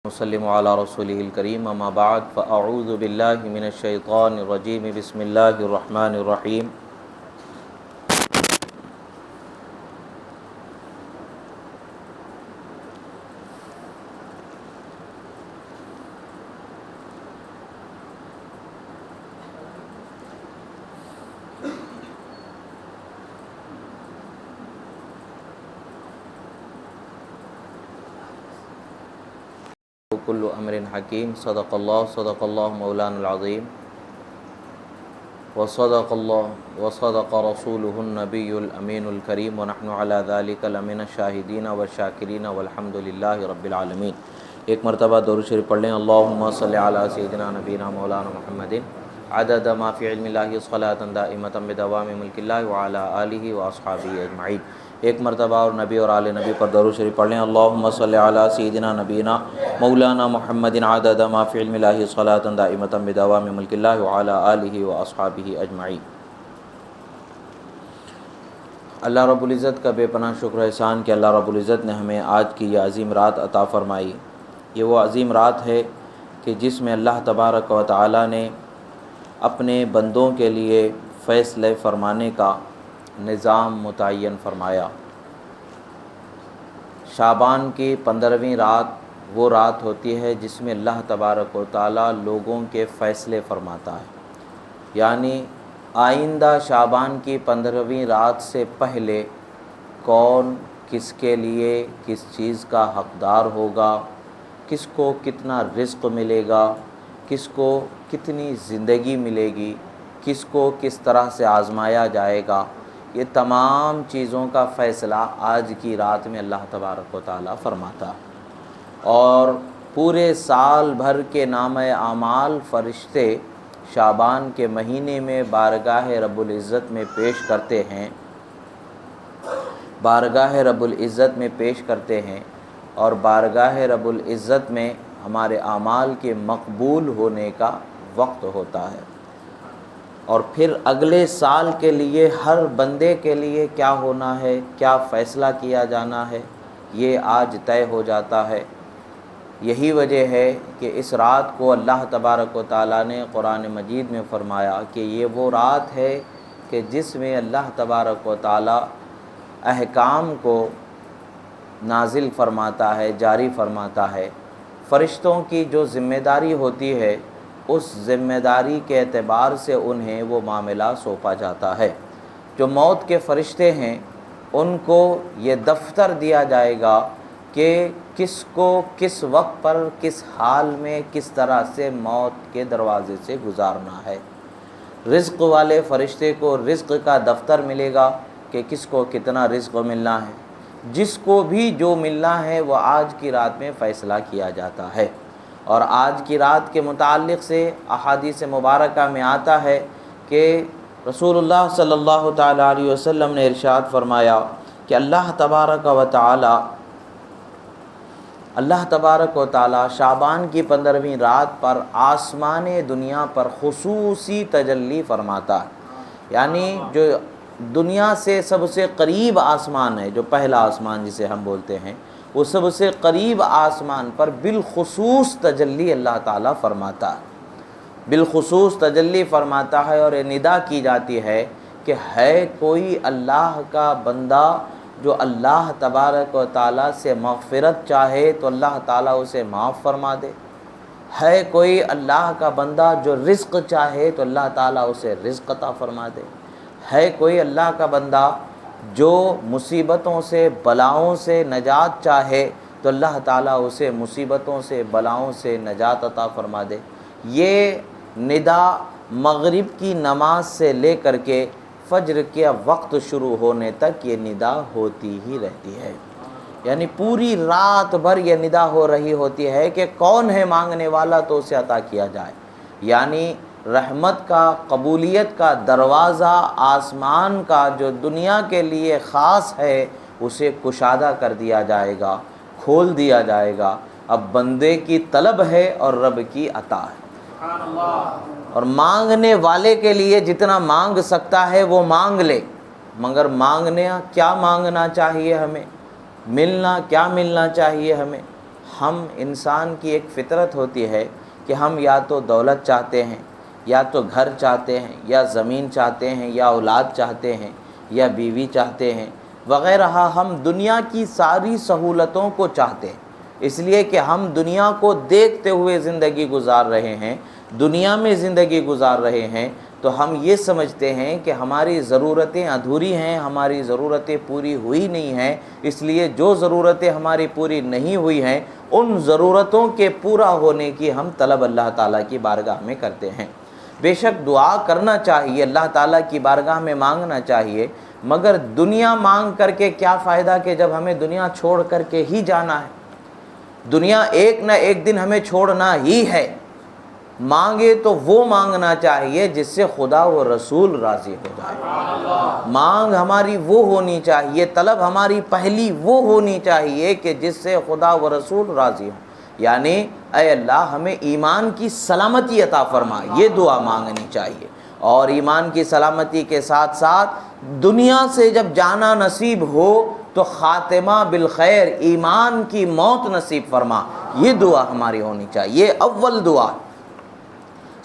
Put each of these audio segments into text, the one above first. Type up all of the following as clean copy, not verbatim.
وسلم علی رسولہ الکریم اما بعد فاعوذ باللہ من الشیطان الرجیم بسم اللہ الرحمن الرحیم کل امر حکیم صدق اللہ مولانا العظیم وصدق رسولہ النبی الامین الکریم ونحن علی ذلک لمن الشاہدین والشاکرین والحمد للہ رب العالمین۔ ایک مرتبہ درود شریف پڑھ لیں۔ اللہم صلی علی سیدنا نبینا مولانا محمد عدد ما فی علم اللہ صلاۃ دائمۃ بدوام ملک اللہ وعلی آلہ واصحابہ اجمعین۔ ایک مرتبہ اور نبی اور آل نبی پر درود شریف پڑھ لیں۔ اللہم صلی علی سیدنا نبینا مولانا محمد عدد ما فی علم اللہ صلاۃ دائمۃ بدوام ملک اللہ وعلی آلہ واصحابہ اجمعین۔ اللہ رب العزت کا بے پناہ شکر و احسان کہ اللہ رب العزت نے ہمیں آج کی یہ عظیم رات عطا فرمائی۔ یہ وہ عظیم رات ہے کہ جس میں اللہ تبارک و تعالی نے اپنے بندوں کے لیے فیصلے فرمانے کا نظام متعین فرمایا۔ شعبان کی 15ویں رات وہ رات ہوتی ہے جس میں اللہ تبارک و تعالی لوگوں کے فیصلے فرماتا ہے، یعنی آئندہ شعبان کی 15ویں رات سے پہلے کون کس کے لیے کس چیز کا حقدار ہوگا، کس کو کتنا رزق ملے گا، کس کو کتنی زندگی ملے گی، کس کو کس طرح سے آزمایا جائے گا، یہ تمام چیزوں کا فیصلہ آج کی رات میں اللہ تبارک و تعالیٰ فرماتا ہے۔ اور پورے سال بھر کے نامہ اعمال فرشتے شعبان کے مہینے میں بارگاہ رب العزت میں پیش کرتے ہیں، بارگاہ رب العزت میں پیش کرتے ہیں، اور بارگاہ رب العزت میں ہمارے اعمال کے مقبول ہونے کا وقت ہوتا ہے۔ اور پھر اگلے سال کے لیے ہر بندے کے لیے کیا ہونا ہے، کیا فیصلہ کیا جانا ہے، یہ آج طے ہو جاتا ہے۔ یہی وجہ ہے کہ اس رات کو اللہ تبارک و تعالیٰ نے قرآن مجید میں فرمایا کہ یہ وہ رات ہے کہ جس میں اللہ تبارک و تعالیٰ احکام کو نازل فرماتا ہے، جاری فرماتا ہے۔ فرشتوں کی جو ذمہ داری ہوتی ہے اس ذمہ داری کے اعتبار سے انہیں وہ معاملہ سونپا جاتا ہے۔ جو موت کے فرشتے ہیں ان کو یہ دفتر دیا جائے گا کہ کس کو کس وقت پر کس حال میں کس طرح سے موت کے دروازے سے گزارنا ہے۔ رزق والے فرشتے کو رزق کا دفتر ملے گا کہ کس کو کتنا رزق ملنا ہے۔ جس کو بھی جو ملنا ہے وہ آج کی رات میں فیصلہ کیا جاتا ہے۔ اور آج کی رات کے متعلق سے احادیث مبارکہ میں آتا ہے کہ رسول اللہ صلی اللہ تعالیٰ علیہ وسلم نے ارشاد فرمایا کہ اللہ تبارک و تعالی شعبان کی 15ویں رات پر آسمان دنیا پر خصوصی تجلی فرماتا ہے، یعنی جو دنیا سے سب سے قریب آسمان ہے، جو پہلا آسمان جسے ہم بولتے ہیں، وہ سب سے قریب آسمان پر بالخصوص تجلی اللہ تعالیٰ فرماتا ہے، بالخصوص تجلی فرماتا ہے۔ اور یہ ندا کی جاتی ہے کہ ہے کوئی اللہ کا بندہ جو اللہ تبارک و تعالیٰ سے مغفرت چاہے تو اللہ تعالیٰ اسے معاف فرما دے، ہے کوئی اللہ کا بندہ جو رزق چاہے تو اللہ تعالیٰ اسے رزق عطا فرما دے، ہے کوئی اللہ کا بندہ جو مصیبتوں سے بلاؤں سے نجات چاہے تو اللہ تعالیٰ اسے مصیبتوں سے بلاؤں سے نجات عطا فرما دے۔ یہ ندا مغرب کی نماز سے لے کر کے فجر کے وقت شروع ہونے تک یہ ندا ہوتی ہی رہتی ہے، یعنی پوری رات بھر یہ ندا ہو رہی ہوتی ہے کہ کون ہے مانگنے والا تو اسے عطا کیا جائے، یعنی رحمت کا قبولیت کا دروازہ آسمان کا جو دنیا کے لیے خاص ہے اسے کشادہ کر دیا جائے گا، کھول دیا جائے گا۔ اب بندے کی طلب ہے اور رب کی عطا ہے، اور مانگنے والے کے لیے جتنا مانگ سکتا ہے وہ مانگ لے، مگر مانگنا کیا مانگنا چاہیے ہمیں، ملنا کیا ملنا چاہیے ہمیں، ہم انسان کی ایک فطرت ہوتی ہے کہ ہم یا تو دولت چاہتے ہیں، یا تو گھر چاہتے ہیں، یا زمین چاہتے ہیں، یا اولاد چاہتے ہیں، یا بیوی چاہتے ہیں وغیرہ۔ ہم دنیا کی ساری سہولتوں کو چاہتے ہیں، اس لیے کہ ہم دنیا کو دیکھتے ہوئے زندگی گزار رہے ہیں، دنیا میں زندگی گزار رہے ہیں، تو ہم یہ سمجھتے ہیں کہ ہماری ضرورتیں ادھوری ہیں، ہماری ضرورتیں پوری ہوئی نہیں ہیں، اس لیے جو ضرورتیں ہماری پوری نہیں ہوئی ہیں ان ضرورتوں کے پورا ہونے کی ہم طلب اللہ تعالیٰ کی بارگاہ میں کرتے ہیں۔ بے شک دعا کرنا چاہیے، اللہ تعالیٰ کی بارگاہ میں مانگنا چاہیے، مگر دنیا مانگ کر کے کیا فائدہ کہ جب ہمیں دنیا چھوڑ کر کے ہی جانا ہے، دنیا ایک نہ ایک دن ہمیں چھوڑنا ہی ہے۔ مانگے تو وہ مانگنا چاہیے جس سے خدا و رسول راضی ہو جائے۔ مانگ ہماری وہ ہونی چاہیے، طلب ہماری پہلی وہ ہونی چاہیے کہ جس سے خدا و رسول راضی ہو، یعنی اے اللہ ہمیں ایمان کی سلامتی عطا فرما، یہ دعا مانگنی چاہیے۔ اور ایمان کی سلامتی کے ساتھ ساتھ دنیا سے جب جانا نصیب ہو تو خاتمہ بالخیر، ایمان کی موت نصیب فرما، یہ دعا ہماری ہونی چاہیے، یہ اول دعا۔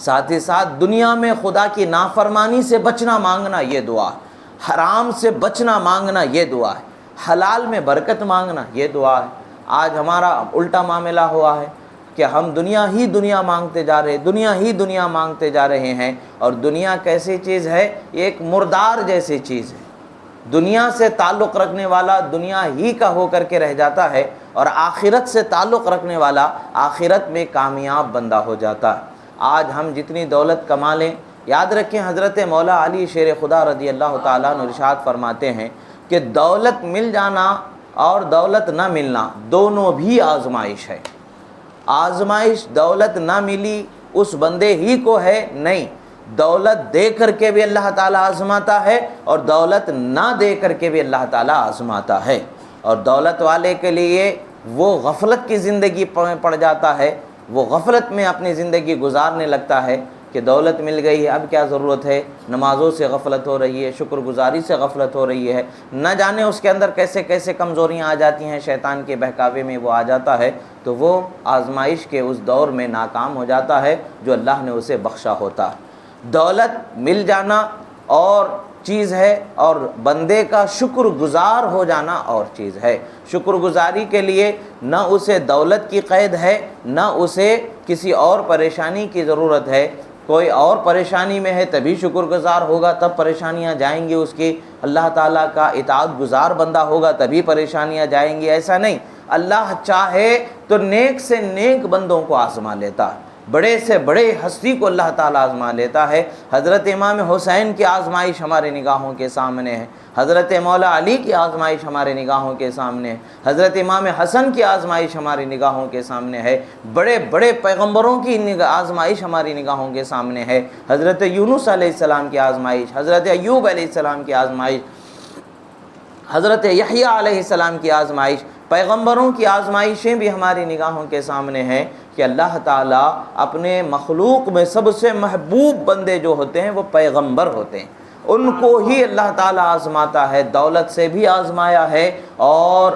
ساتھ ہی ساتھ دنیا میں خدا کی نافرمانی سے بچنا مانگنا، یہ دعا، حرام سے بچنا مانگنا، یہ دعا ہے، حلال میں برکت مانگنا، یہ دعا ہے۔ آج ہمارا الٹا معاملہ ہوا ہے کہ ہم دنیا ہی دنیا مانگتے جا رہے، دنیا ہی دنیا مانگتے جا رہے ہیں، اور دنیا کیسی چیز ہے؟ یہ ایک مردار جیسی چیز ہے۔ دنیا سے تعلق رکھنے والا دنیا ہی کا ہو کر کے رہ جاتا ہے، اور آخرت سے تعلق رکھنے والا آخرت میں کامیاب بندہ ہو جاتا ہے۔ آج ہم جتنی دولت کما لیں، یاد رکھیں حضرت مولا علی شیر خدا رضی اللہ تعالیٰ عنہ ارشاد فرماتے ہیں کہ دولت مل جانا اور دولت نہ ملنا دونوں بھی آزمائش ہے۔ آزمائش دولت نہ ملی اس بندے ہی کو ہے نہیں، دولت دے کر کے بھی اللہ تعالیٰ آزماتا ہے، اور دولت نہ دے کر کے بھی اللہ تعالیٰ آزماتا ہے۔ اور دولت والے کے لیے وہ غفلت کی زندگی پڑ جاتا ہے، وہ غفلت میں اپنی زندگی گزارنے لگتا ہے کہ دولت مل گئی ہے اب کیا ضرورت ہے، نمازوں سے غفلت ہو رہی ہے، شکر گزاری سے غفلت ہو رہی ہے، نہ جانے اس کے اندر کیسے کیسے کمزوریاں آ جاتی ہیں، شیطان کے بہکاوے میں وہ آ جاتا ہے، تو وہ آزمائش کے اس دور میں ناکام ہو جاتا ہے جو اللہ نے اسے بخشا ہوتا ہے۔ دولت مل جانا اور چیز ہے، اور بندے کا شکر گزار ہو جانا اور چیز ہے۔ شکر گزاری کے لیے نہ اسے دولت کی قید ہے، نہ اسے کسی اور پریشانی کی ضرورت ہے۔ کوئی اور پریشانی میں ہے تبھی شکر گزار ہوگا، تب پریشانیاں جائیں گی اس کی، اللہ تعالیٰ کا اطاعت گزار بندہ ہوگا تبھی پریشانیاں جائیں گی، ایسا نہیں۔ اللہ چاہے تو نیک سے نیک بندوں کو آزما لیتا ہے، بڑے سے بڑے ہستی کو اللہ تعالیٰ آزما لیتا ہے۔ حضرت امام حسین کی آزمائش ہمارے نگاہوں کے سامنے ہے، حضرت مولا علی کی آزمائش ہمارے نگاہوں کے سامنے ہے، حضرت امام حسن کی آزمائش ہماری نگاہوں کے سامنے ہے، بڑے بڑے پیغمبروں کی آزمائش ہماری نگاہوں کے سامنے ہے، حضرت یونس علیہ السلام کی آزمائش، حضرت ایوب علیہ السلام کی آزمائش، حضرت یحییٰ علیہ السلام کی آزمائش، پیغمبروں کی آزمائشیں بھی ہماری نگاہوں کے سامنے ہیں کہ اللہ تعالیٰ اپنے مخلوق میں سب سے محبوب بندے جو ہوتے ہیں وہ پیغمبر ہوتے ہیں، ان کو ہی اللہ تعالیٰ آزماتا ہے، دولت سے بھی آزمایا ہے اور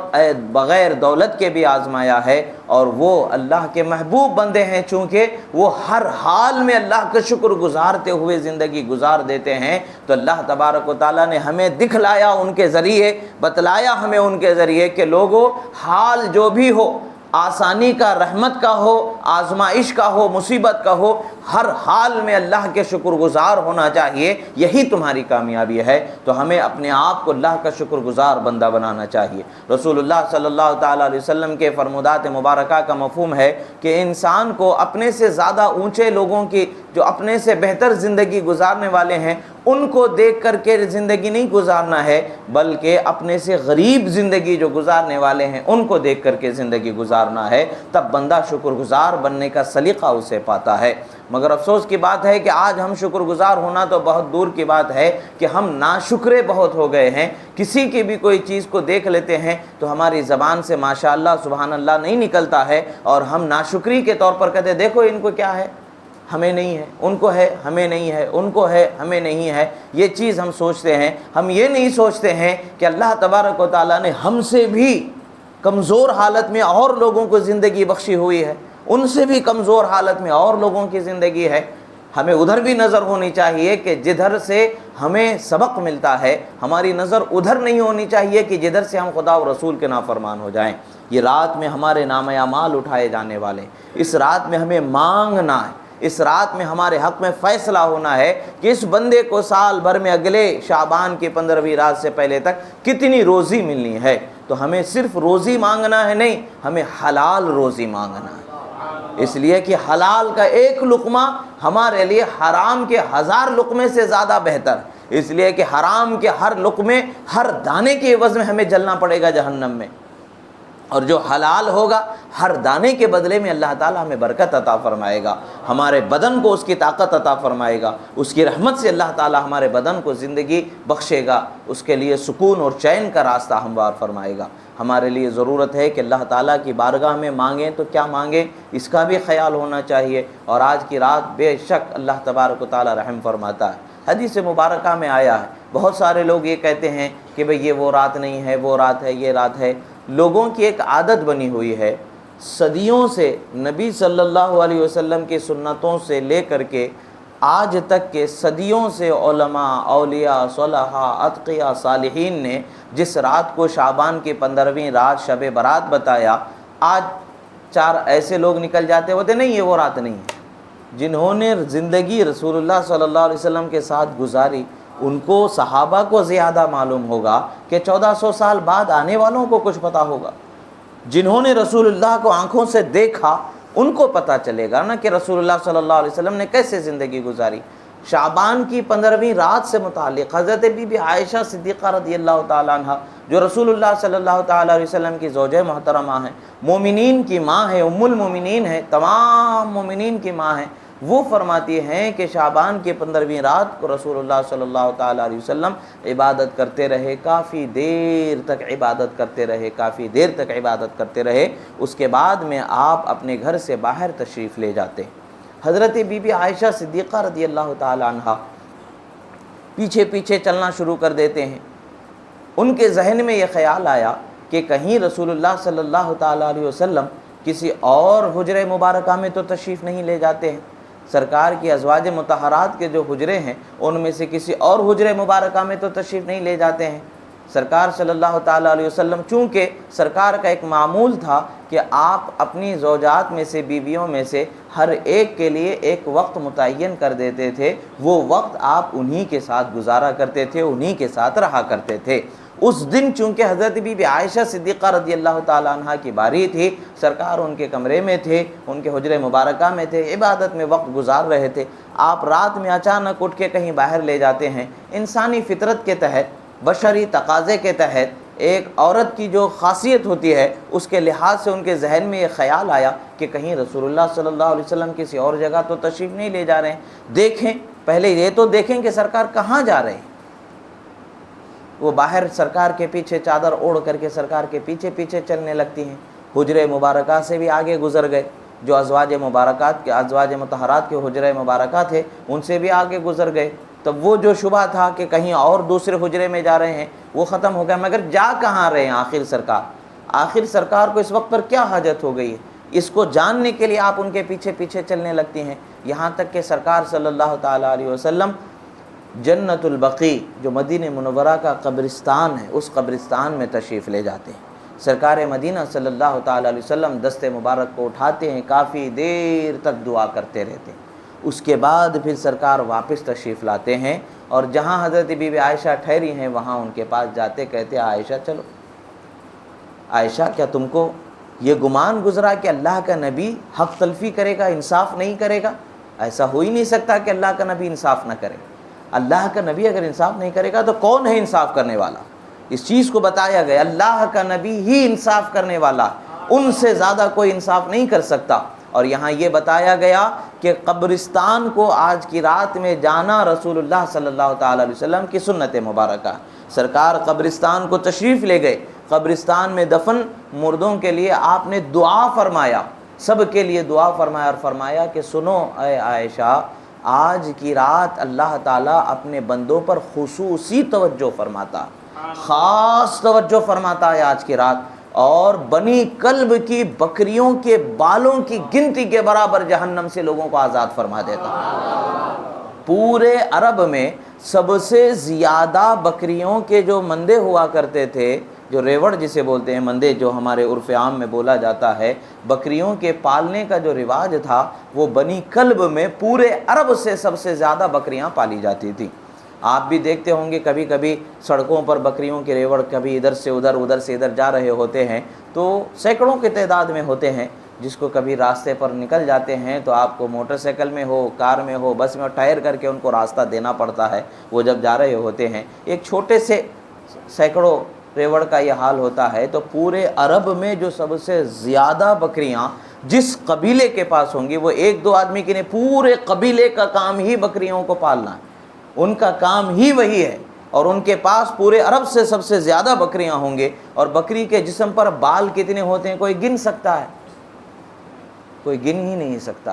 بغیر دولت کے بھی آزمایا ہے، اور وہ اللہ کے محبوب بندے ہیں چونکہ وہ ہر حال میں اللہ کا شکر گزارتے ہوئے زندگی گزار دیتے ہیں، تو اللہ تبارک و تعالیٰ نے ہمیں دکھلایا ان کے ذریعے، بتلایا ہمیں ان کے ذریعے کہ لوگوں حال جو بھی ہو، آسانی کا، رحمت کا ہو، آزمائش کا ہو، مصیبت کا ہو، ہر حال میں اللہ کے شکر گزار ہونا چاہیے، یہی تمہاری کامیابی ہے۔ تو ہمیں اپنے آپ کو اللہ کا شکر گزار بندہ بنانا چاہیے۔ رسول اللہ صلی اللہ تعالیٰ علیہ وسلم کے فرمودات مبارکہ کا مفہوم ہے کہ انسان کو اپنے سے زیادہ اونچے لوگوں کی، جو اپنے سے بہتر زندگی گزارنے والے ہیں، ان کو دیکھ کر کے زندگی نہیں گزارنا ہے، بلکہ اپنے سے غریب زندگی جو گزارنے والے ہیں ان کو دیکھ کر کے زندگی گزارنا ہے، تب بندہ شکر گزار بننے کا سلیقہ اسے پاتا ہے۔ مگر افسوس کی بات ہے کہ آج ہم شکر گزار ہونا تو بہت دور کی بات ہے کہ ہم ناشکرے بہت ہو گئے ہیں، کسی کی بھی کوئی چیز کو دیکھ لیتے ہیں تو ہماری زبان سے ماشاءاللہ سبحان اللہ نہیں نکلتا ہے، اور ہم ناشکری کے طور پر کہتے ہیں دیکھو ان کو کیا ہے، ہمیں نہیں ہے، ان کو ہے ہمیں نہیں ہے، ان کو ہے ہمیں نہیں ہے، یہ چیز ہم سوچتے ہیں۔ ہم یہ نہیں سوچتے ہیں کہ اللہ تبارک و تعالیٰ نے ہم سے بھی کمزور حالت میں اور لوگوں کو زندگی بخشی ہوئی ہے، ان سے بھی کمزور حالت میں اور لوگوں کی زندگی ہے۔ ہمیں ادھر بھی نظر ہونی چاہیے کہ جدھر سے ہمیں سبق ملتا ہے، ہماری نظر ادھر نہیں ہونی چاہیے کہ جدھر سے ہم خدا و رسول کے نافرمان ہو جائیں۔ یہ رات میں ہمارے نامہ اعمال اٹھائے جانے والے، اس رات میں ہمیں مانگنا ہے، اس رات میں ہمارے حق میں فیصلہ ہونا ہے کہ اس بندے کو سال بھر میں اگلے شعبان کی 15ویں رات سے پہلے تک کتنی روزی ملنی ہے۔ تو ہمیں صرف روزی مانگنا ہے نہیں، ہمیں حلال روزی مانگنا ہے، اس لیے کہ حلال کا ایک لقمہ ہمارے لیے حرام کے 1000 لقمے سے زیادہ بہتر، اس لیے کہ حرام کے ہر لقمے، ہر دانے کے عوض میں ہمیں جلنا پڑے گا جہنم میں، اور جو حلال ہوگا ہر دانے کے بدلے میں اللہ تعالیٰ ہمیں برکت عطا فرمائے گا، ہمارے بدن کو اس کی طاقت عطا فرمائے گا، اس کی رحمت سے اللہ تعالیٰ ہمارے بدن کو زندگی بخشے گا، اس کے لیے سکون اور چین کا راستہ ہموار فرمائے گا۔ ہمارے لیے ضرورت ہے کہ اللہ تعالیٰ کی بارگاہ میں مانگیں تو کیا مانگیں، اس کا بھی خیال ہونا چاہیے، اور آج کی رات بے شک اللہ تبارک و تعالیٰ رحم فرماتا ہے۔ حدیث مبارکہ میں آیا ہے، بہت سارے لوگ یہ کہتے ہیں کہ بھئی یہ وہ رات نہیں ہے، وہ رات ہے، یہ رات ہے۔ لوگوں کی ایک عادت بنی ہوئی ہے، صدیوں سے نبی صلی اللہ علیہ وسلم کی سنتوں سے لے کر کے آج تک کے صدیوں سے علماء، اولیاء، صلحاء، اتقیاء، صالحین نے جس رات کو شعبان کی 15ویں رات شب برات بتایا، آج 4 ایسے لوگ نکل جاتے ہوتے نہیں یہ وہ رات نہیں ہے۔ جنہوں نے زندگی رسول اللہ صلی اللہ علیہ وسلم کے ساتھ گزاری، ان کو، صحابہ کو زیادہ معلوم ہوگا کہ 1400 سال بعد آنے والوں کو کچھ پتہ ہوگا۔ جنہوں نے رسول اللہ کو آنکھوں سے دیکھا ان کو پتہ چلے گا نا کہ رسول اللہ صلی اللہ علیہ وسلم نے کیسے زندگی گزاری۔ شعبان کی 15ویں رات سے متعلق حضرت بی بی عائشہ صدیقہ رضی اللہ تعالیٰ عنہ، جو رسول اللہ صلی اللہ تعالیٰ علیہ وسلم کی زوجہ محترمہ ہیں، مومنین کی ماں ہے، ام المومنین ہے، تمام مومنین کی ماں ہے، وہ فرماتی ہیں کہ شعبان کی 15ویں رات کو رسول اللہ صلی اللہ تعالیٰ علیہ وسلم عبادت کرتے رہے، کافی دیر تک عبادت کرتے رہے، کافی دیر تک عبادت کرتے رہے، اس کے بعد میں آپ اپنے گھر سے باہر تشریف لے جاتے۔ حضرت بی بی عائشہ صدیقہ رضی اللہ تعالیٰ عنہ پیچھے پیچھے چلنا شروع کر دیتے ہیں۔ ان کے ذہن میں یہ خیال آیا کہ کہیں رسول اللہ صلی اللہ تعالیٰ علیہ وسلم کسی اور حجرہ مبارکہ میں تو تشریف نہیں لے جاتے ہیں، سرکار کی ازواج مطہرات کے جو حجرے ہیں ان میں سے کسی اور حجرہ مبارکہ میں تو تشریف نہیں لے جاتے ہیں۔ سرکار صلی اللہ تعالیٰ علیہ وسلم، چونکہ سرکار کا ایک معمول تھا کہ آپ اپنی زوجات میں سے، بیویوں میں سے ہر ایک کے لیے ایک وقت متعین کر دیتے تھے، وہ وقت آپ انہی کے ساتھ گزارا کرتے تھے، انہی کے ساتھ رہا کرتے تھے۔ اس دن چونکہ حضرت بی بی عائشہ صدیقہ رضی اللہ تعالیٰ عنہ کی باری تھی، سرکار ان کے کمرے میں تھے، ان کے حجرہ مبارکہ میں تھے، عبادت میں وقت گزار رہے تھے، آپ رات میں اچانک اٹھ کے کہیں باہر لے جاتے ہیں۔ انسانی فطرت کے تحت، بشری تقاضے کے تحت، ایک عورت کی جو خاصیت ہوتی ہے اس کے لحاظ سے ان کے ذہن میں یہ خیال آیا کہ کہیں رسول اللہ صلی اللہ علیہ وسلم کسی اور جگہ تو تشریف نہیں لے جا رہے ہیں، دیکھیں، پہلے یہ تو دیکھیں کہ سرکار کہاں جا رہے ہیں۔ وہ باہر سرکار کے پیچھے چادر اوڑھ کر کے سرکار کے پیچھے پیچھے چلنے لگتی ہیں، حجرہ مبارکہ سے بھی آگے گزر گئے، جو ازواج مطہرات کے حجرہ مبارکہ تھے ان سے بھی آگے گزر گئے۔ تب وہ جو شبہ تھا کہ کہیں اور دوسرے حجرے میں جا رہے ہیں وہ ختم ہو گیا، مگر جا کہاں رہے ہیں آخر سرکار کو اس وقت پر کیا حاجت ہو گئی ہے، اس کو جاننے کے لیے آپ ان کے پیچھے پیچھے چلنے لگتی ہیں، یہاں تک کہ سرکار صلی اللہ تعالیٰ علیہ وسلم جنت البقیع جو مدینہ منورہ کا قبرستان ہے، اس قبرستان میں تشریف لے جاتے ہیں۔ سرکار مدینہ صلی اللہ تعالیٰ علیہ وسلم دست مبارک کو اٹھاتے ہیں، کافی دیر تک دعا کرتے رہتے ہیں، اس کے بعد پھر سرکار واپس تشریف لاتے ہیں، اور جہاں حضرت بی بی عائشہ ٹھہری ہیں وہاں ان کے پاس جاتے، کہتے ہیں عائشہ چلو، عائشہ کیا تم کو یہ گمان گزرا کہ اللہ کا نبی حق تلفی کرے گا، انصاف نہیں کرے گا؟ ایسا ہو ہی نہیں سکتا کہ اللہ کا نبی انصاف نہ کرے۔ اللہ کا نبی اگر انصاف نہیں کرے گا تو کون ہے انصاف کرنے والا؟ اس چیز کو بتایا گیا، اللہ کا نبی ہی انصاف کرنے والا، ان سے زیادہ کوئی انصاف نہیں کر سکتا۔ اور یہاں یہ بتایا گیا کہ قبرستان کو آج کی رات میں جانا رسول اللہ صلی اللہ تعالیٰ علیہ وسلم کی سنت مبارکہ۔ سرکار قبرستان کو تشریف لے گئے، قبرستان میں دفن مردوں کے لیے آپ نے دعا فرمایا، سب کے لیے دعا فرمایا، اور فرمایا کہ سنو اے عائشہ، آج کی رات اللہ تعالیٰ اپنے بندوں پر خصوصی توجہ فرماتا، خاص توجہ فرماتا ہے آج کی رات۔ اور بنی کلب کی بکریوں کے بالوں کی گنتی کے برابر جہنم سے لوگوں کو آزاد فرما دیتا۔ پورے عرب میں سب سے زیادہ بکریوں کے جو مندے ہوا کرتے تھے، جو ریوڑ جسے بولتے ہیں، مندے جو ہمارے عرف عام میں بولا جاتا ہے، بکریوں کے پالنے کا جو رواج تھا وہ بنی کلب میں پورے عرب سے سب سے زیادہ بکریاں پالی جاتی تھیں۔ آپ بھی دیکھتے ہوں گے کبھی کبھی سڑکوں پر بکریوں کے ریوڑ کبھی ادھر سے ادھر، ادھر سے ادھر جا رہے ہوتے ہیں، تو سینکڑوں کی تعداد میں ہوتے ہیں، جس کو کبھی راستے پر نکل جاتے ہیں تو آپ کو موٹر سائیکل میں ہو، کار میں ہو، بس میں ٹائر کر کے ان کو راستہ دینا پڑتا ہے، وہ جب جا رہے ہوتے ہیں۔ ایک چھوٹے سے سینکڑوں ریوڑ کا یہ حال ہوتا ہے، تو پورے عرب میں جو سب سے زیادہ بکریاں جس قبیلے کے پاس ہوں گی، وہ ایک دو آدمی کی نہیں، پورے قبیلے کا کام ہی بکریوں کو پالنا ہے، ان کا کام ہی وہی ہے، اور ان کے پاس پورے عرب سے سب سے زیادہ بکریاں ہوں گے۔ اور بکری کے جسم پر بال کتنے ہوتے ہیں کوئی گن سکتا ہے؟ کوئی گن ہی نہیں سکتا۔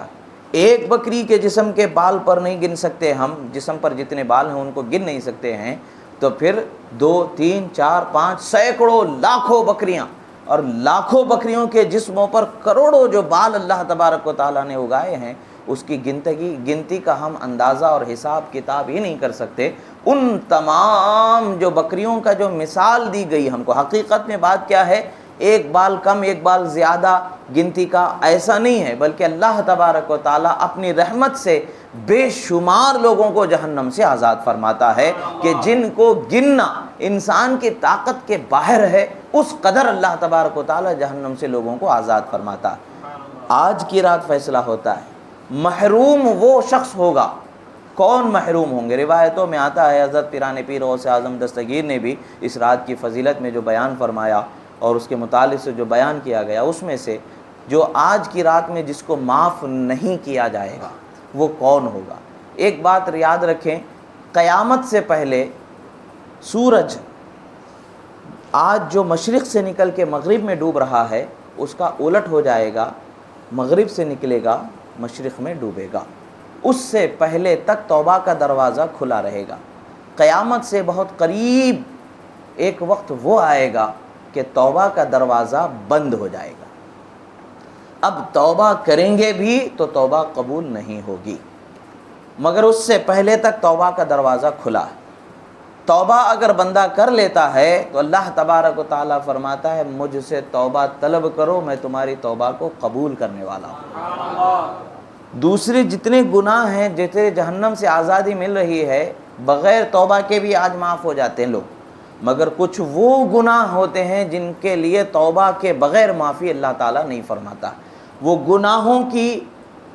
ایک بکری کے جسم کے بال پر نہیں گن سکتے ہم، جسم پر جتنے بال ہیں ان کو گن نہیں سکتے ہیں، تو پھر 2 3 4 5 سینکڑوں لاکھوں بکریاں، اور لاکھوں بکریوں کے جسموں پر کروڑوں جو بال اللہ تبارک و تعالیٰ نے اگائے ہیں، اس کی گنتی کا ہم اندازہ اور حساب کتاب ہی نہیں کر سکتے۔ ان تمام جو بکریوں کا جو مثال دی گئی ہم کو، حقیقت میں بات کیا ہے، ایک بال کم ایک بال زیادہ گنتی کا ایسا نہیں ہے، بلکہ اللہ تبارک و تعالیٰ اپنی رحمت سے بے شمار لوگوں کو جہنم سے آزاد فرماتا ہے، کہ جن کو گننا انسان کی طاقت کے باہر ہے، اس قدر اللہ تبارک و تعالیٰ جہنم سے لوگوں کو آزاد فرماتا ہے۔ آج کی رات فیصلہ ہوتا ہے، محروم وہ شخص ہوگا۔ کون محروم ہوں گے؟ روایتوں میں آتا ہے، حضرت پیران پیر غوث اعظم دستگیر نے بھی اس رات کی فضیلت میں جو بیان فرمایا اور اس کے متعلق سے جو بیان کیا گیا، اس میں سے جو آج کی رات میں جس کو معاف نہیں کیا جائے گا وہ کون ہوگا؟ ایک بات یاد رکھیں، قیامت سے پہلے سورج آج جو مشرق سے نکل کے مغرب میں ڈوب رہا ہے، اس کا الٹ ہو جائے گا، مغرب سے نکلے گا، مشرق میں ڈوبے گا۔ اس سے پہلے تک توبہ کا دروازہ کھلا رہے گا۔ قیامت سے بہت قریب ایک وقت وہ آئے گا کہ توبہ کا دروازہ بند ہو جائے گا۔ اب توبہ کریں گے بھی تو توبہ قبول نہیں ہوگی، مگر اس سے پہلے تک توبہ کا دروازہ کھلا ہے۔ توبہ اگر بندہ کر لیتا ہے تو اللہ تبارک و تعالیٰ فرماتا ہے، مجھ سے توبہ طلب کرو، میں تمہاری توبہ کو قبول کرنے والا ہوں۔ دوسرے جتنے گناہ ہیں، جتنے جہنم سے آزادی مل رہی ہے، بغیر توبہ کے بھی آج معاف ہو جاتے ہیں لوگ، مگر کچھ وہ گناہ ہوتے ہیں جن کے لیے توبہ کے بغیر معافی اللہ تعالیٰ نہیں فرماتا۔ وہ گناہوں کی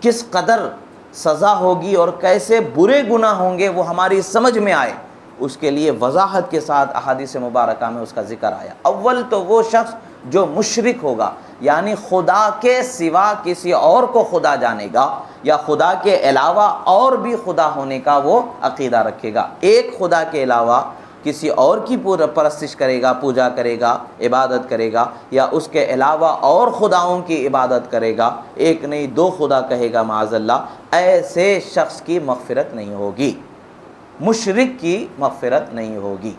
کس قدر سزا ہوگی اور کیسے برے گناہ ہوں گے وہ ہماری سمجھ میں آئے، اس کے لیے وضاحت کے ساتھ احادیث مبارکہ میں اس کا ذکر آیا۔ اول تو وہ شخص جو مشرک ہوگا، یعنی خدا کے سوا کسی اور کو خدا جانے گا، یا خدا کے علاوہ اور بھی خدا ہونے کا وہ عقیدہ رکھے گا۔ ایک خدا کے علاوہ کسی اور کی پرستش کرے گا، پوجا کرے گا، عبادت کرے گا، یا اس کے علاوہ اور خداؤں کی عبادت کرے گا، ایک نہیں دو خدا کہے گا معاذ اللہ، ایسے شخص کی مغفرت نہیں ہوگی، مشرک کی مغفرت نہیں ہوگی۔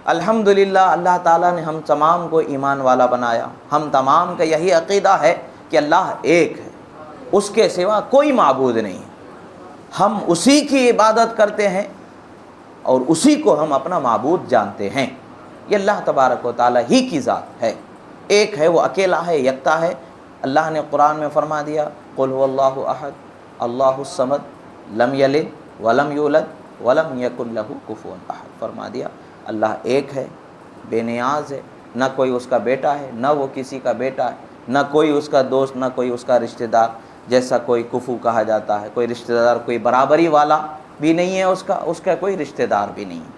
الحمدللہ اللہ تعالیٰ نے ہم تمام کو ایمان والا بنایا، ہم تمام کا یہی عقیدہ ہے کہ اللہ ایک ہے، اس کے سوا کوئی معبود نہیں، ہم اسی کی عبادت کرتے ہیں اور اسی کو ہم اپنا معبود جانتے ہیں۔ یہ اللہ تبارک و تعالیٰ ہی کی ذات ہے، ایک ہے، وہ اکیلا ہے، یکتا ہے۔ اللہ نے قرآن میں فرما دیا، قل هو اللہ احد اللہ الصمد لم یلد ولم یولد ولم یکن لہ کفوا احد، فرما دیا اللہ ایک ہے، بے نیاز ہے، نہ کوئی اس کا بیٹا ہے، نہ وہ کسی کا بیٹا ہے، نہ کوئی اس کا دوست، نہ کوئی اس کا رشتہ دار، جیسا کوئی کفو کہا جاتا ہے، کوئی رشتہ دار، کوئی برابری والا بھی نہیں ہے، اس کا کوئی رشتہ دار بھی نہیں ہے،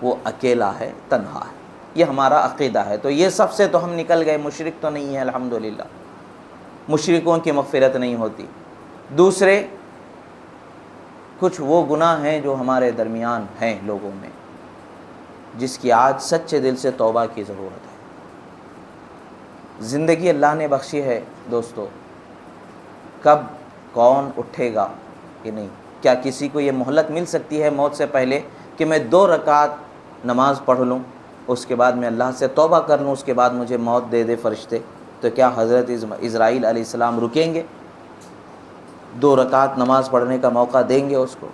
وہ اکیلا ہے، تنہا ہے۔ یہ ہمارا عقیدہ ہے۔ تو یہ سب سے تو ہم نکل گئے، مشرک تو نہیں ہے الحمدللہ، مشرکوں کی مغفرت نہیں ہوتی۔ دوسرے کچھ وہ گناہ ہیں جو ہمارے درمیان ہیں لوگوں میں، جس کی آج سچے دل سے توبہ کی ضرورت ہے۔ زندگی اللہ نے بخشی ہے دوستو، کب کون اٹھے گا کہ نہیں؟ کیا کسی کو یہ مہلت مل سکتی ہے موت سے پہلے کہ میں 2 رکعت نماز پڑھ لوں؟ اس کے بعد میں اللہ سے توبہ کر لوں، اس کے بعد مجھے موت دے دے فرشتے، تو کیا حضرت اسرائیل علیہ السلام رکیں گے؟ 2 رکعت نماز پڑھنے کا موقع دیں گے اس کو،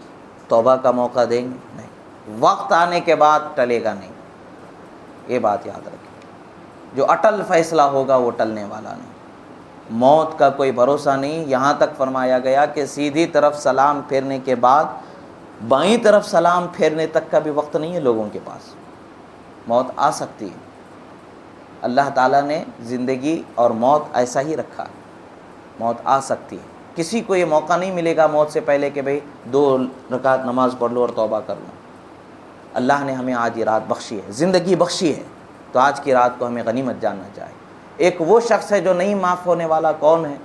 توبہ کا موقع دیں گے؟ نہیں، وقت آنے کے بعد ٹلے گا نہیں، یہ بات یاد رکھیں۔ جو اٹل فیصلہ ہوگا وہ ٹلنے والا نہیں، موت کا کوئی بھروسہ نہیں۔ یہاں تک فرمایا گیا کہ سیدھی طرف سلام پھیرنے کے بعد بائیں طرف سلام پھیرنے تک کا بھی وقت نہیں ہے لوگوں کے پاس، موت آ سکتی ہے۔ اللہ تعالیٰ نے زندگی اور موت ایسا ہی رکھا ہے، موت آ سکتی ہے، کسی کو یہ موقع نہیں ملے گا موت سے پہلے کہ بھئی 2 رکعت نماز پڑھ لو اور توبہ کر لو۔ اللہ نے ہمیں آج یہ رات بخشی ہے، زندگی بخشی ہے، تو آج کی رات کو ہمیں غنیمت جاننا چاہیے۔ ایک وہ شخص ہے جو نہیں معاف ہونے والا، کون ہے؟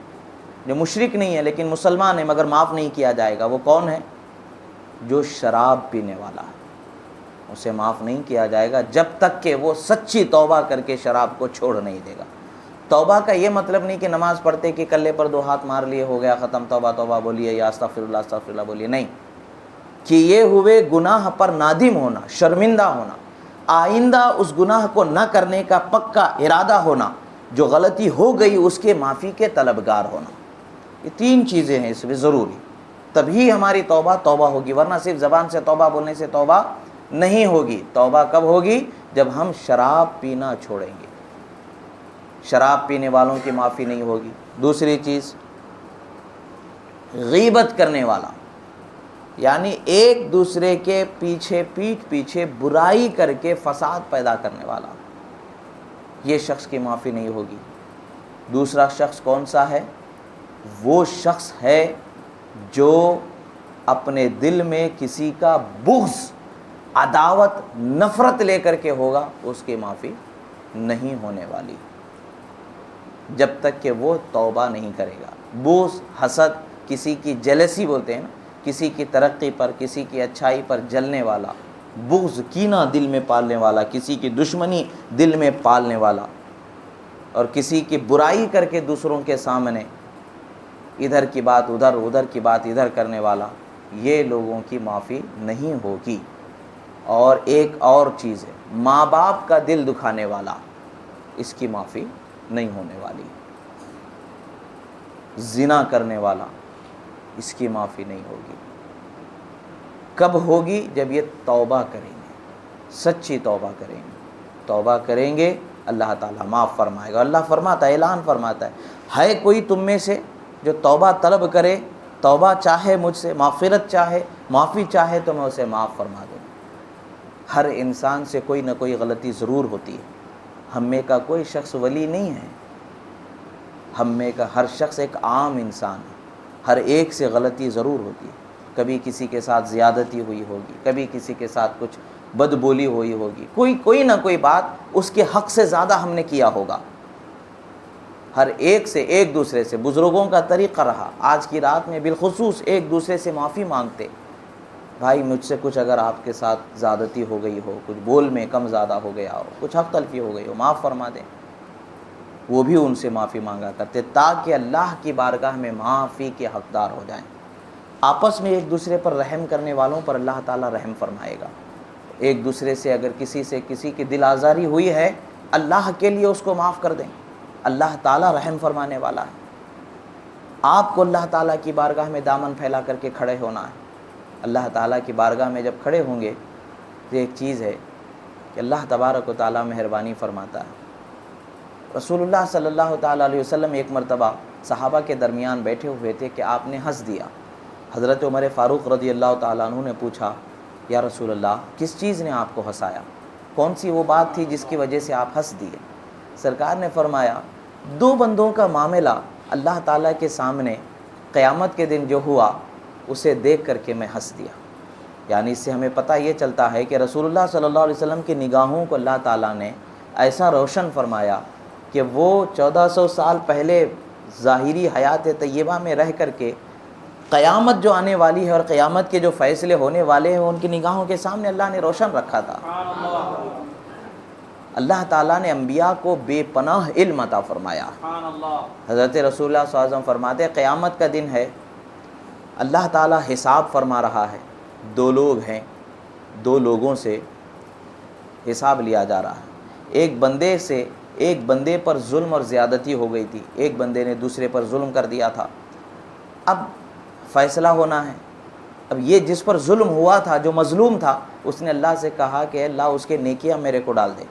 جو مشرک نہیں ہے لیکن مسلمان ہے مگر معاف نہیں کیا جائے گا، وہ کون ہے؟ جو شراب پینے والا ہے، اسے معاف نہیں کیا جائے گا جب تک کہ وہ سچی توبہ کر کے شراب کو چھوڑ نہیں دے گا۔ توبہ کا یہ مطلب نہیں کہ نماز پڑھتے کہ کلے پر 2 ہاتھ مار لیے ہو گیا ختم، توبہ توبہ بولیے یا استغفر اللہ بولیے، نہیں، کیے ہوئے گناہ پر نادم ہونا، شرمندہ ہونا، آئندہ اس گناہ کو نہ کرنے کا پکا ارادہ ہونا، جو غلطی ہو گئی اس کے معافی کے طلبگار ہونا، یہ 3 چیزیں ہیں اس میں ضروری، تبھی ہماری توبہ ہوگی، ورنہ صرف زبان سے توبہ بولنے سے توبہ نہیں ہوگی۔ توبہ کب ہوگی؟ جب ہم شراب پینا چھوڑیں گے، شراب پینے والوں کی معافی نہیں ہوگی۔ دوسری چیز، غیبت کرنے والا، یعنی ایک دوسرے کے پیچھے پیٹھ پیچھے برائی کر کے فساد پیدا کرنے والا، یہ شخص کی معافی نہیں ہوگی۔ دوسرا شخص کون سا ہے؟ وہ شخص ہے جو اپنے دل میں کسی کا بغض، عداوت، نفرت لے کر کے ہوگا، اس کی معافی نہیں ہونے والی جب تک کہ وہ توبہ نہیں کرے گا۔ بغض، حسد، کسی کی جیلسی بولتے ہیں نا، کسی کی ترقی پر، کسی کی اچھائی پر جلنے والا، بغض، کینہ دل میں پالنے والا، کسی کی دشمنی دل میں پالنے والا، اور کسی کی برائی کر کے دوسروں کے سامنے ادھر کی بات ادھر، ادھر کی بات ادھر کرنے والا، یہ لوگوں کی معافی نہیں ہوگی۔ اور ایک اور چیز ہے، ماں باپ کا دل دکھانے والا، اس کی معافی نہیں ہونے والی۔ زنا کرنے والا، اس کی معافی نہیں ہوگی۔ کب ہوگی؟ جب یہ توبہ کریں گے، سچی توبہ کریں گے، توبہ کریں گے اللہ تعالیٰ معاف فرمائے گا۔ اللہ فرماتا ہے، اعلان فرماتا ہے کوئی تم میں سے جو توبہ طلب کرے، توبہ چاہے مجھ سے، مغفرت چاہے، معافی چاہے، تو میں اسے معاف فرما دوں۔ ہر انسان سے کوئی نہ کوئی غلطی ضرور ہوتی ہے، ہم میں کا کوئی شخص ولی نہیں ہے، ہم میں کا ہر شخص ایک عام انسان ہے، ہر ایک سے غلطی ضرور ہوتی ہے۔ کبھی کسی کے ساتھ زیادتی ہوئی ہوگی، کبھی کسی کے ساتھ کچھ بد بولی ہوئی ہوگی، کوئی نہ کوئی بات اس کے حق سے زیادہ ہم نے کیا ہوگا۔ ہر ایک سے، ایک دوسرے سے، بزرگوں کا طریقہ رہا، آج کی رات میں بالخصوص ایک دوسرے سے معافی مانگتے، بھائی مجھ سے کچھ اگر آپ کے ساتھ زیادتی ہو گئی ہو، کچھ بول میں کم زیادہ ہو گیا ہو، کچھ حق تلفی ہو گئی ہو، معاف فرما دیں۔ وہ بھی ان سے معافی مانگا کرتے تاکہ اللہ کی بارگاہ میں معافی کے حقدار ہو جائیں۔ آپس میں ایک دوسرے پر رحم کرنے والوں پر اللہ تعالیٰ رحم فرمائے گا۔ ایک دوسرے سے اگر کسی کی دل آزاری ہوئی ہے، اللہ کے لیے اس کو معاف کر دیں، اللہ تعالیٰ رحم فرمانے والا ہے۔ آپ کو اللہ تعالیٰ کی بارگاہ میں دامن پھیلا کر کے کھڑے ہونا ہے۔ اللہ تعالیٰ کی بارگاہ میں جب کھڑے ہوں گے تو ایک چیز ہے کہ اللہ تبارک و تعالیٰ مہربانی فرماتا ہے۔ رسول اللہ صلی اللہ تعالیٰ علیہ وسلم ایک مرتبہ صحابہ کے درمیان بیٹھے ہوئے تھے کہ آپ نے ہنس دیا۔ حضرت عمر فاروق رضی اللہ تعالیٰ عنہ نے پوچھا، یا رسول اللہ کس چیز نے آپ کو ہنسایا؟ کون سی وہ بات تھی جس کی وجہ سے آپ ہنس دیے؟ سرکار نے فرمایا، 2 بندوں کا معاملہ اللہ تعالیٰ کے سامنے قیامت کے دن جو ہوا اسے دیکھ کر کے میں ہنس دیا۔ یعنی اس سے ہمیں پتہ یہ چلتا ہے کہ رسول اللہ صلی اللہ علیہ وسلم کی نگاہوں کو اللہ تعالیٰ نے ایسا روشن فرمایا کہ وہ 1400 سال پہلے ظاہری حیات طیبہ میں رہ کر کے قیامت جو آنے والی ہے اور قیامت کے جو فیصلے ہونے والے ہیں ان کی نگاہوں کے سامنے اللہ نے روشن رکھا تھا۔ اللہ تعالیٰ نے انبیاء کو بے پناہ علم عطا فرمایا۔ حضرت رسول اللہ صلی اللہ علیہ وسلم فرماتے ہیں قیامت کا دن ہے، اللہ تعالیٰ حساب فرما رہا ہے، 2 لوگ ہیں، 2 لوگوں سے حساب لیا جا رہا ہے۔ ایک بندے پر ظلم اور زیادتی ہو گئی تھی، ایک بندے نے دوسرے پر ظلم کر دیا تھا، اب فیصلہ ہونا ہے۔ اب یہ جس پر ظلم ہوا تھا، جو مظلوم تھا، اس نے اللہ سے کہا کہ اللہ اس کے نیکیاں میرے کو ڈال دے،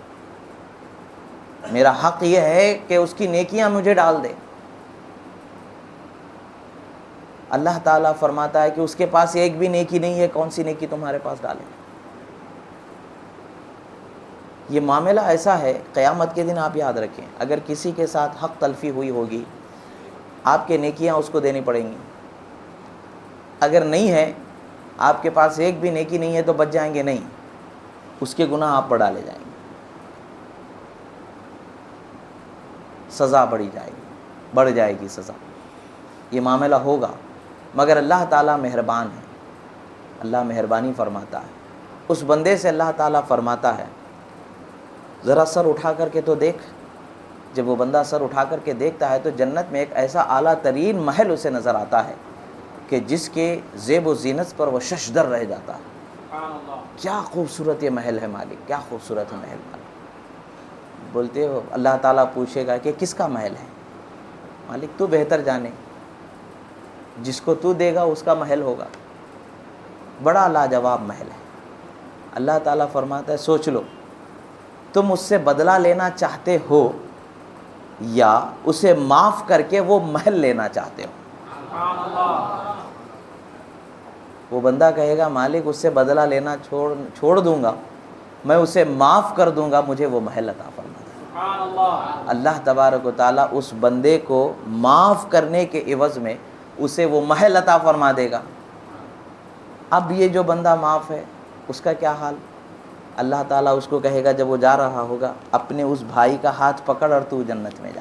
میرا حق یہ ہے کہ اس کی نیکیاں مجھے ڈال دے۔ اللہ تعالیٰ فرماتا ہے کہ اس کے پاس ایک بھی نیکی نہیں ہے، کون سی نیکی تمہارے پاس ڈالیں؟ یہ معاملہ ایسا ہے، قیامت کے دن آپ یاد رکھیں، اگر کسی کے ساتھ حق تلفی ہوئی ہوگی، آپ کے نیکیاں اس کو دینی پڑیں گی۔ اگر نہیں ہے، آپ کے پاس ایک بھی نیکی نہیں ہے تو بچ جائیں گے؟ نہیں، اس کے گناہ آپ پر ڈالے جائیں گے، سزا بڑھ جائے گی سزا، یہ معاملہ ہوگا۔ مگر اللہ تعالیٰ مہربان ہے، اللہ مہربانی فرماتا ہے۔ اس بندے سے اللہ تعالیٰ فرماتا ہے ذرا سر اٹھا کر کے تو دیکھ۔ جب وہ بندہ سر اٹھا کر کے دیکھتا ہے تو جنت میں ایک ایسا اعلیٰ ترین محل اسے نظر آتا ہے کہ جس کے زیب و زینت پر وہ ششدر رہ جاتا ہے۔ کیا خوبصورت یہ محل ہے مالک، کیا خوبصورت ہے محل مالک۔ بولتے ہو اللہ تعالیٰ پوچھے گا کہ کس کا محل ہے؟ مالک تو بہتر جانے، جس کو تو دے گا اس کا محل ہوگا، بڑا لاجواب محل ہے۔ اللہ تعالیٰ فرماتا ہے سوچ لو، تم اس سے بدلہ لینا چاہتے ہو یا اسے معاف کر کے وہ محل لینا چاہتے ہو؟ وہ بندہ کہے گا مالک اس سے بدلہ لینا چھوڑ دوں گا، میں اسے معاف کر دوں گا، مجھے وہ محل عطا فرما دے۔ اللہ تبارک و تعالیٰ اس بندے کو معاف کرنے کے عوض میں اسے وہ محل عطا فرما دے گا۔ اب یہ جو بندہ معاف ہے اس کا کیا حال؟ اللہ تعالیٰ اس کو کہے گا جب وہ جا رہا ہوگا اپنے اس بھائی کا ہاتھ پکڑ اور تو جنت میں جا،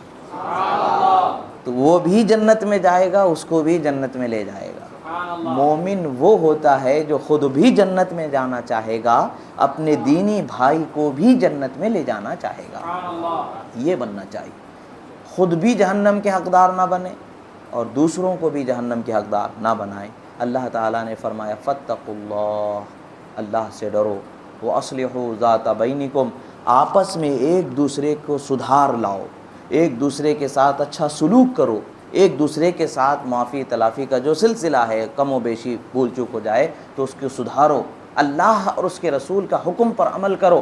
تو وہ بھی جنت میں جائے گا، اس کو بھی جنت میں لے جائے گا۔ مومن وہ ہوتا ہے جو خود بھی جنت میں جانا چاہے گا، اپنے دینی بھائی کو بھی جنت میں لے جانا چاہے گا۔ یہ بننا چاہیے، خود بھی جہنم کے حقدار نہ بنے اور دوسروں کو بھی جہنم کے حقدار نہ بنائیں۔ اللہ تعالیٰ نے فرمایا فاتقوا اللہ، اللہ سے ڈرو، وَأَصْلِحُوا ذَاتَ بَيْنِكُمْ، آپس میں ایک دوسرے کو سدھار لاؤ، ایک دوسرے کے ساتھ اچھا سلوک کرو، ایک دوسرے کے ساتھ معافی تلافی کا جو سلسلہ ہے، کم و بیشی بھول چوک ہو جائے تو اس کو سدھارو، اللہ اور اس کے رسول کا حکم پر عمل کرو۔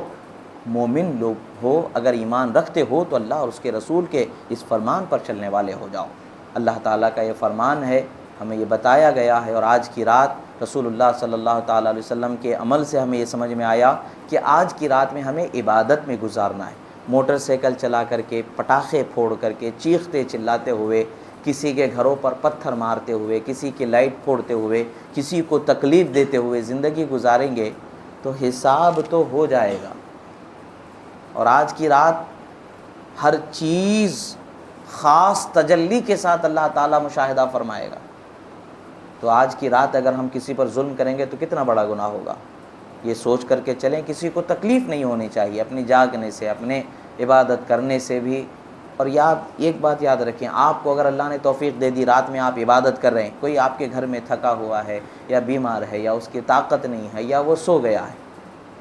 مومن لوگ ہو، اگر ایمان رکھتے ہو تو اللہ اور اس کے رسول کے اس فرمان پر چلنے والے ہو جاؤ۔ اللہ تعالیٰ کا یہ فرمان ہے، ہمیں یہ بتایا گیا ہے، اور آج کی رات رسول اللہ صلی اللہ تعالیٰ علیہ وسلم کے عمل سے ہمیں یہ سمجھ میں آیا کہ آج کی رات میں ہمیں عبادت میں گزارنا ہے۔ موٹر سائیکل چلا کر کے، پٹاخے پھوڑ کر کے، چیختے چلاتے ہوئے، کسی کے گھروں پر پتھر مارتے ہوئے، کسی کی لائٹ پھوڑتے ہوئے، کسی کو تکلیف دیتے ہوئے زندگی گزاریں گے تو حساب تو ہو جائے گا۔ اور آج کی رات ہر چیز خاص تجلی کے ساتھ اللہ تعالیٰ مشاہدہ فرمائے گا۔ تو آج کی رات اگر ہم کسی پر ظلم کریں گے تو کتنا بڑا گناہ ہوگا، یہ سوچ کر کے چلیں۔ کسی کو تکلیف نہیں ہونی چاہیے اپنی جاگنے سے، اپنے عبادت کرنے سے بھی۔ اور ایک بات یاد رکھیں، آپ کو اگر اللہ نے توفیق دے دی، رات میں آپ عبادت کر رہے ہیں، کوئی آپ کے گھر میں تھکا ہوا ہے یا بیمار ہے یا اس کی طاقت نہیں ہے یا وہ سو گیا ہے،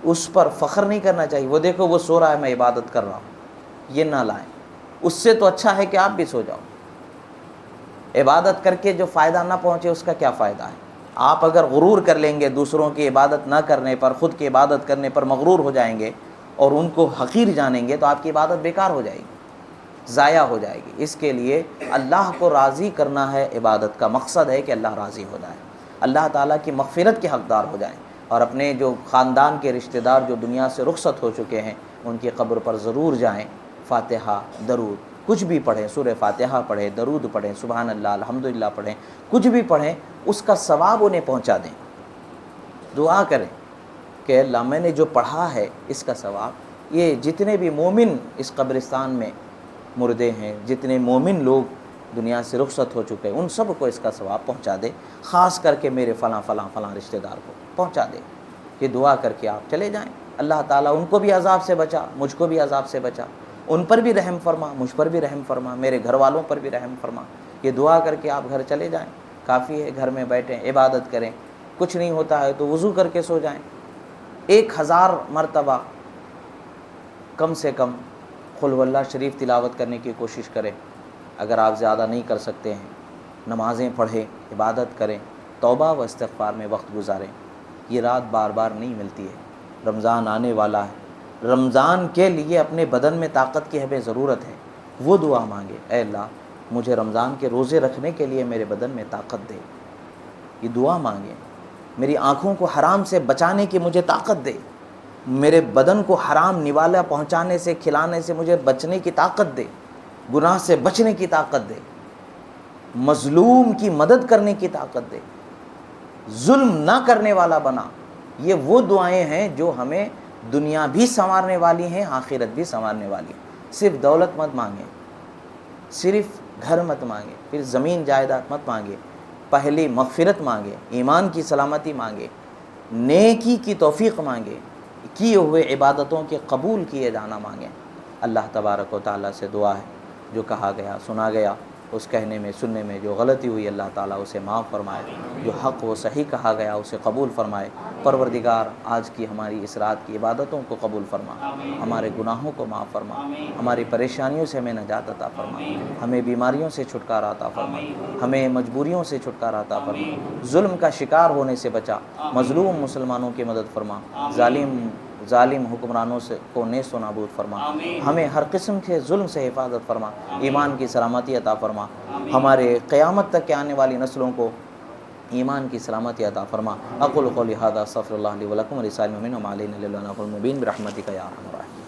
اس پر فخر نہیں کرنا چاہیے، وہ دیکھو وہ سو رہا ہے میں عبادت کر رہا ہوں، یہ نہ لائیں۔ اس سے تو اچھا ہے کہ آپ بھی سو جاؤ۔ عبادت کر کے جو فائدہ نہ پہنچے اس کا کیا فائدہ ہے؟ آپ اگر غرور کر لیں گے، دوسروں کی عبادت نہ کرنے پر، خود کی عبادت کرنے پر مغرور ہو جائیں گے اور ان کو حقیر جانیں گے تو آپ کی عبادت بیکار ہو جائے گی، ضائع ہو جائے گی۔ اس کے لیے اللہ کو راضی کرنا ہے، عبادت کا مقصد ہے کہ اللہ راضی ہو جائے، اللہ تعالیٰ کی مغفرت کے حقدار ہو جائیں، اور اپنے جو خاندان کے رشتہ دار جو دنیا سے رخصت ہو چکے ہیں ان کی قبر پر ضرور جائیں، فاتحہ، درود، کچھ بھی پڑھیں، سورہ فاتحہ پڑھیں، درود پڑھیں، سبحان اللہ، الحمدللہ پڑھیں، کچھ بھی پڑھیں، اس کا ثواب انہیں پہنچا دیں۔ دعا کریں کہ اللہ میں نے جو پڑھا ہے اس کا ثواب، یہ جتنے بھی مومن اس قبرستان میں مردے ہیں، جتنے مومن لوگ دنیا سے رخصت ہو چکے ہیں، ان سب کو اس کا ثواب پہنچا دے، خاص کر کے میرے فلاں فلاں فلاں رشتہ دار کو پہنچا دے۔ یہ دعا کر کے آپ چلے جائیں، اللہ تعالیٰ ان کو بھی عذاب سے بچا، مجھ کو بھی عذاب سے بچا، ان پر بھی رحم فرما، مجھ پر بھی رحم فرما، میرے گھر والوں پر بھی رحم فرما۔ یہ دعا کر کے آپ گھر چلے جائیں، کافی ہے، گھر میں بیٹھیں، عبادت کریں، کچھ نہیں ہوتا ہے تو وضو کر کے سو جائیں، 1000 مرتبہ کم سے کم قل هو اللہ شریف تلاوت کرنے کی کوشش کریں. اگر آپ زیادہ نہیں کر سکتے ہیں نمازیں پڑھیں, عبادت کریں, توبہ و استغفار میں وقت گزاریں. یہ رات بار بار نہیں ملتی ہے. رمضان آنے والا ہے, رمضان کے لیے اپنے بدن میں طاقت کی ہمیں ضرورت ہے. وہ دعا مانگے, اے اللہ مجھے رمضان کے روزے رکھنے کے لیے میرے بدن میں طاقت دے. یہ دعا مانگیں. میری آنکھوں کو حرام سے بچانے کی مجھے طاقت دے. میرے بدن کو حرام نوالا پہنچانے سے, کھلانے سے مجھے بچنے کی طاقت دے. گناہ سے بچنے کی طاقت دے. مظلوم کی مدد کرنے کی طاقت دے. ظلم نہ کرنے والا بنا. یہ وہ دعائیں ہیں جو ہمیں دنیا بھی سنوارنے والی ہیں, آخرت بھی سنوارنے والی ہیں. صرف دولت مت مانگیں, صرف گھر مت مانگیں, پھر زمین جائیداد مت مانگیں. پہلی مغفرت مانگیں, ایمان کی سلامتی مانگیں, نیکی کی توفیق مانگیں, کیے ہوئے عبادتوں کے قبول کیے جانا مانگیں. اللہ تبارک و تعالیٰ سے دعا ہے جو کہا گیا سنا گیا, اس کہنے میں سننے میں جو غلطی ہوئی اللہ تعالیٰ اسے معاف فرمائے. جو حق و صحیح کہا گیا اسے قبول فرمائے. پروردگار آج کی ہماری اس رات کی عبادتوں کو قبول فرما, ہمارے گناہوں کو معاف فرما, ہماری پریشانیوں سے ہمیں نجات عطا فرما, ہمیں بیماریوں سے چھٹکارا عطا فرما, ہمیں مجبوریوں سے چھٹکارا عطا فرما, ظلم کا شکار ہونے سے بچا, مظلوم مسلمانوں کی مدد فرما, ظالم حکمرانوں سے کو نیست و نابود فرما, ہمیں ہر قسم کے ظلم سے حفاظت فرما, ایمان کی سلامتی عطا فرما, ہمارے قیامت تک کے آنے والی نسلوں کو ایمان کی سلامتی عطا فرما. اقول قولی ھذا استغفر اللہ لی ولکم ولسائر المؤمنین وما علینا الا البلاغ المبین برحمتک یا ارحم الراحمین.